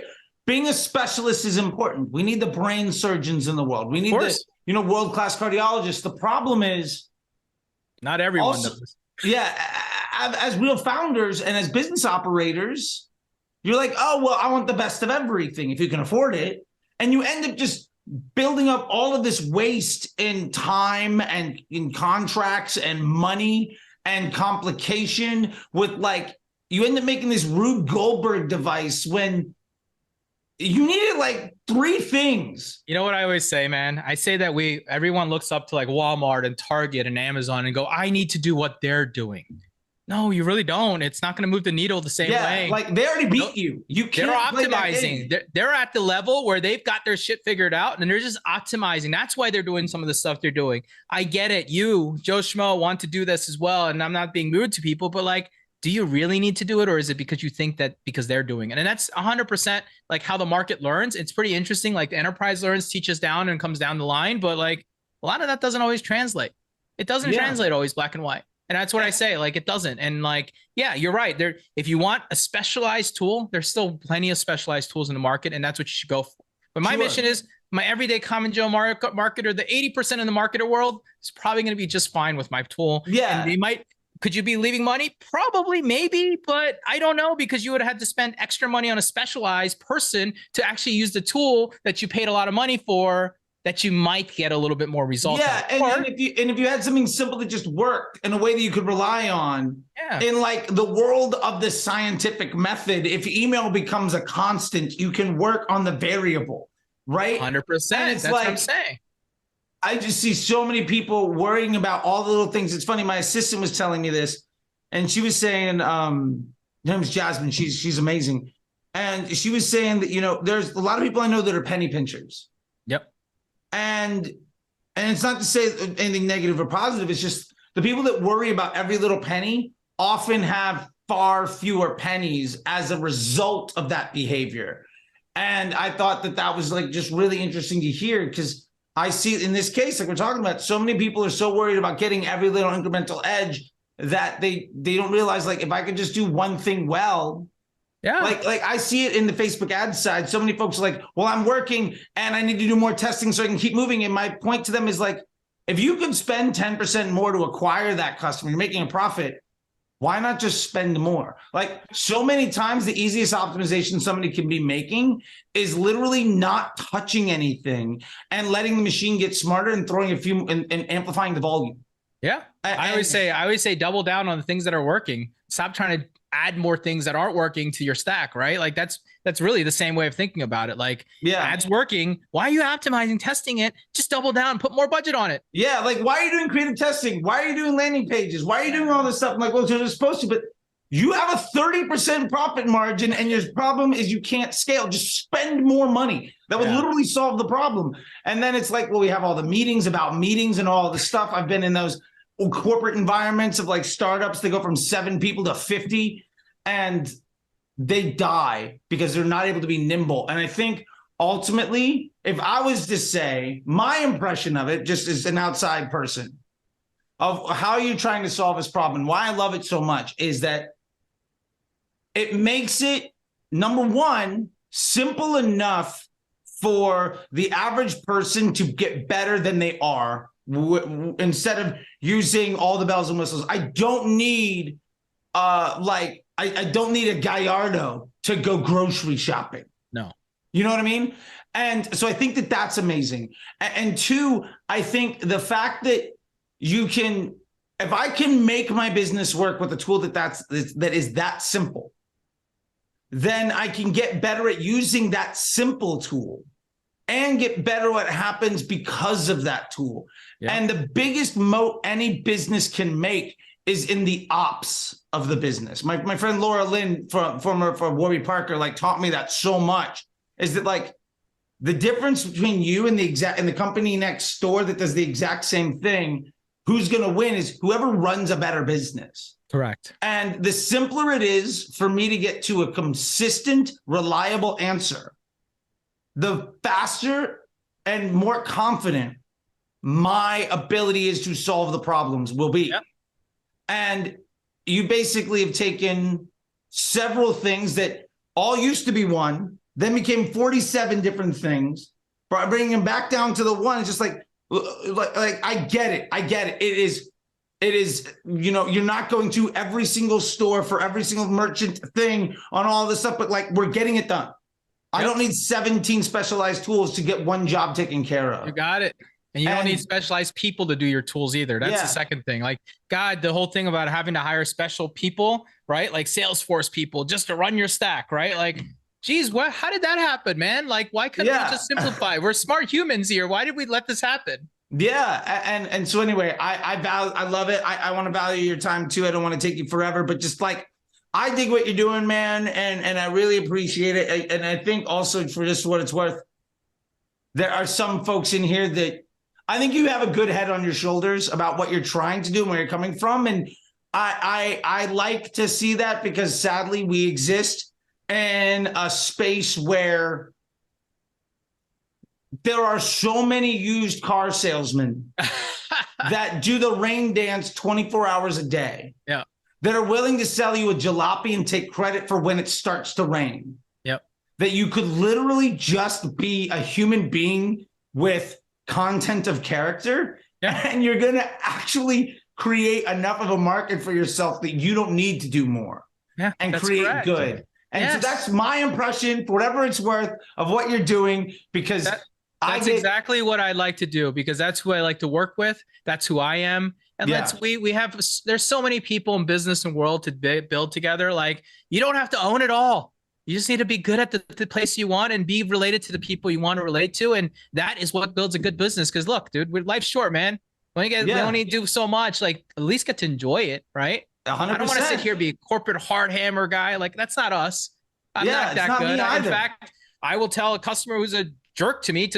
Being a specialist is important. We need the brain surgeons in the world. We need the, world-class cardiologists. The problem is not everyone does. Yeah, as real founders and as business operators, you're like, oh, well, I want the best of everything if you can afford it. And you end up just building up all of this waste in time and in contracts and money and complication with like, you end up making this Rube Goldberg device when you needed like 3 things. You know what I always say, man? I say that everyone looks up to like Walmart and Target and Amazon and go, I need to do what they're doing. No, you really don't. It's not going to move the needle the same way. Like they already beat you. You can't. They're optimizing. They're at the level where they've got their shit figured out and they're just optimizing. That's why they're doing some of the stuff they're doing. I get it. You, Joe Schmo, want to do this as well. And I'm not being rude to people, but like, do you really need to do it? Or is it because you think that because they're doing it? And that's 100% like how the market learns. It's pretty interesting. Like the enterprise learns, teaches down and comes down the line. But like a lot of that doesn't always translate. It doesn't translate always black and white. And that's what I say, like, it doesn't. And like, yeah, you're right. If you want a specialized tool, there's still plenty of specialized tools in the market, and that's what you should go for. But my mission is my everyday common Joe marketer, the 80% in the marketer world is probably going to be just fine with my tool. Yeah. And could you be leaving money? Probably, maybe, but I don't know, because you would have had to spend extra money on a specialized person to actually use the tool that you paid a lot of money for, that you might get a little bit more results. Yeah, and if you had something simple that just worked in a way that you could rely on, in like the world of the scientific method, if email becomes a constant, you can work on the variable, right? 100%. That's like, what I'm saying. I just see so many people worrying about all the little things. It's funny, my assistant was telling me this, and she was saying, her name is Jasmine, she's amazing. And she was saying that, there's a lot of people I know that are penny pinchers. Yep. And it's not to say anything negative or positive. It's just the people that worry about every little penny often have far fewer pennies as a result of that behavior. And I thought that was like just really interesting to hear, because I see in this case, like we're talking about, so many people are so worried about getting every little incremental edge that they don't realize, like, if I could just do one thing well. Yeah. Like I see it in the Facebook ad side. So many folks are like, well, I'm working and I need to do more testing so I can keep moving. And my point to them is like, if you could spend 10% more to acquire that customer, you're making a profit, why not just spend more? Like so many times the easiest optimization somebody can be making is literally not touching anything and letting the machine get smarter and throwing a few and amplifying the volume. Yeah. I always say double down on the things that are working. Stop trying to add more things that aren't working to your stack, right? Like that's really the same way of thinking about it. Like, ads working. Why are you optimizing, testing it? Just double down, put more budget on it. Yeah. Like, why are you doing creative testing? Why are you doing landing pages? Why are you doing all this stuff? I'm like, well, you're supposed to, but you have a 30% profit margin and your problem is you can't scale. Just spend more money. That would literally solve the problem. And then it's like, well, we have all the meetings about meetings and all this stuff. I've been in those corporate environments of like startups that go from 7 people to 50 and they die because they're not able to be nimble. And I think ultimately, if I was to say my impression of it, just as an outside person, of how you're trying to solve this problem and why I love it so much, is that it makes it, number one, simple enough for the average person to get better than they are instead of using all the bells and whistles. I don't need I don't need a Gallardo to go grocery shopping. No. You know what I mean? And so I think that that's amazing. And two, I think the fact that you can, if I can make my business work with a tool that is that simple, then I can get better at using that simple tool and get better at what happens because of that tool. Yeah. And the biggest moat any business can make is in the ops of the business. My friend Laura Lynn, former Warby Parker, like taught me that so much, is that like the difference between you and the company next door that does the exact same thing, who's going to win is whoever runs a better business. Correct. And the simpler it is for me to get to a consistent, reliable answer, the faster and more confident my ability is to solve the problems will be. Yep. And you basically have taken several things that all used to be one, then became 47 different things, bringing them back down to the one. It's just like I get it. It is, you know, you're not going to every single store for every single merchant thing on all this stuff, but like we're getting it done. Yep. I don't need 17 specialized tools to get one job taken care of. You got it. And you don't need specialized people to do your tools either. That's the second thing. Like, God, the whole thing about having to hire special people, right? Like Salesforce people just to run your stack, right? Like, geez, how did that happen, man? Like, why couldn't we just simplify? We're smart humans here. Why did we let this happen? Yeah. And so anyway, I love it. I want to value your time too. I don't want to take you forever, but just like, I dig what you're doing, man. And I really appreciate it. And I think also for just what it's worth, there are some folks in here that I think you have a good head on your shoulders about what you're trying to do and where you're coming from. And I like to see that because sadly we exist in a space where there are so many used car salesmen that do the rain dance 24 hours a day. Yeah. That are willing to sell you a jalopy and take credit for when it starts to rain. Yep. That you could literally just be a human being with content of character, and you're going to actually create enough of a market for yourself that you don't need to do more and create good. And so that's my impression, for whatever it's worth, of what you're doing, because that's exactly what I like to do, because that's who I like to work with. That's who I am. And there's so many people in business and world to build together. Like, you don't have to own it all. You just need to be good at the place you want and be related to the people you want to relate to. And that is what builds a good business. Because look, dude, life's short, man. We don't need to do so much. Like, at least get to enjoy it, right? 100%. I don't want to sit here and be a corporate hard hammer guy. Like, that's not us. I'm not that good. In fact, I will tell a customer who's a jerk to me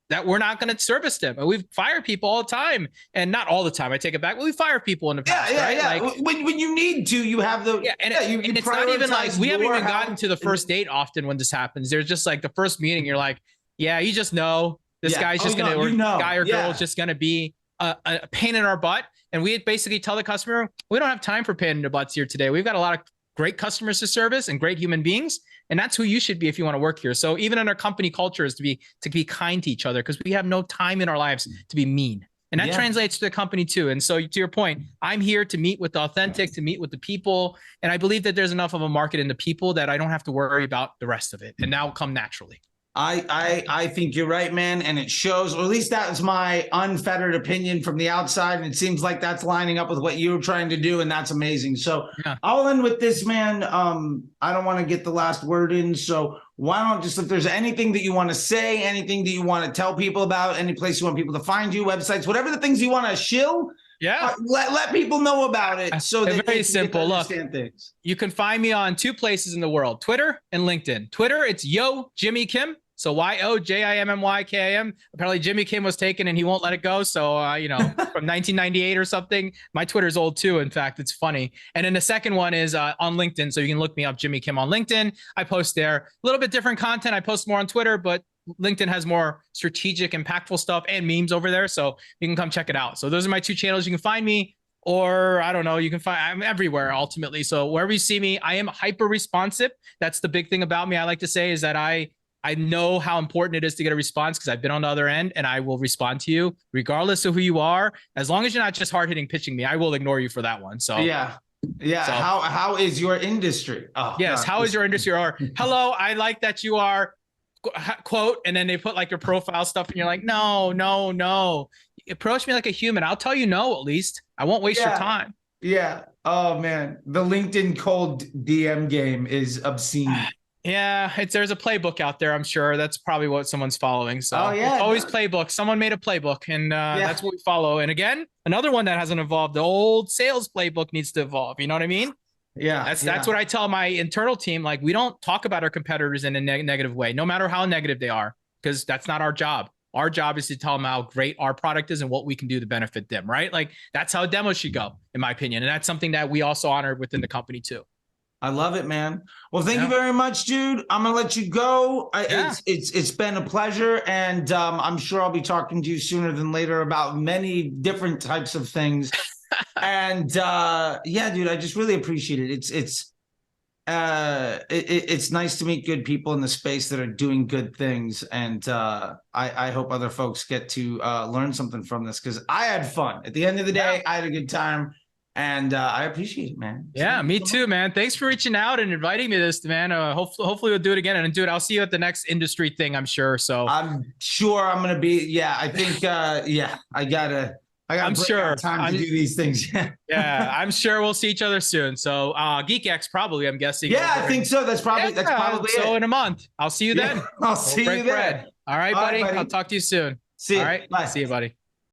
that we're not going to service them. And we fire people all the time, and not all the time. I take it back. But we fire people in the past. Right? Like, when you need to, you have the and it's not even like we haven't even gotten to the first date often when this happens. There's just like the first meeting. You're like, yeah, you just know this guy's just gonna, or guy or girl is just gonna be a pain in our butt. And we basically tell the customer, we don't have time for pain in the butts here today. We've got a lot of great customers to service and great human beings. And that's who you should be if you want to work here. So even in our company culture is to be kind to each other, because we have no time in our lives to be mean. And that translates to the company too. And so to your point, I'm here to meet with the authentic, to meet with the people. And I believe that there's enough of a market in the people that I don't have to worry about the rest of it. And that will come naturally. I think you're right, man. And it shows, or at least that was my unfettered opinion from the outside. And it seems like that's lining up with what you're trying to do. And that's amazing. So I'll end with this, man. I don't want to get the last word in. So why don't just, if there's anything that you want to say, anything that you want to tell people about, any place you want people to find you, websites, whatever the things you want to shill, let people know about it. So that very simple. Look, things. You can find me on 2 places in the world, Twitter and LinkedIn. Twitter, it's Yo Jimmy Kim. So YOJIMMYKIM. Apparently Jimmy Kim was taken and he won't let it go. So, from 1998 or something. My Twitter's old too. In fact, it's funny. And then the second one is on LinkedIn. So you can look me up, Jimmy Kim, on LinkedIn. I post there a little bit different content. I post more on Twitter, but LinkedIn has more strategic, impactful stuff and memes over there. So you can come check it out. So those are my 2 channels. You can find me. or I don't know, you can find, I'm everywhere ultimately. So wherever you see me, I am hyper responsive. That's the big thing about me. I like to say is that I know how important it is to get a response because I've been on the other end, and I will respond to you regardless of who you are. As long as you're not just hard hitting pitching me, I will ignore you for that one. So yeah. Yeah. So, how is your industry? Oh, yes. God. How is your industry? Or hello, I like that you are quote, and then they put like your profile stuff, and you're like, no. Approach me like a human. I'll tell you no, at least. I won't waste your time. Yeah. Oh man, the LinkedIn cold DM game is obscene. Yeah, there's a playbook out there. I'm sure that's probably what someone's following. So yeah, it's always playbook. Someone made a playbook, and that's what we follow. And again, another one that hasn't evolved. The old sales playbook needs to evolve. You know what I mean? Yeah, that's what I tell my internal team. Like, we don't talk about our competitors in a negative way, no matter how negative they are, because that's not our job. Our job is to tell them how great our product is and what we can do to benefit them. Right? Like, that's how a demo should go, in my opinion. And that's something that we also honor within the company too. I love it, man. Well, thank you very much, dude. I'm gonna let you go. It's been a pleasure, and I'm sure I'll be talking to you sooner than later about many different types of things. And yeah, dude, I just really appreciate it. It's nice to meet good people in the space that are doing good things, and I hope other folks get to learn something from this, because I had fun. At the end of the day, I had a good time. And I appreciate it, man. Yeah, me too, man. Thanks for reaching out and inviting me to this, man. Hopefully we'll do it again. And dude, I'll see you at the next industry thing, I'm sure. So I'm sure I'm gonna be. Yeah, I think. Yeah, I gotta. I'm sure time to do these things. Yeah, I'm sure we'll see each other soon. So GeekX probably, I'm guessing. Yeah, I think so. That's probably so. In a month, I'll see you then. I'll see you then. All right, buddy. I'll talk to you soon. See you. All right. Bye. See you, buddy.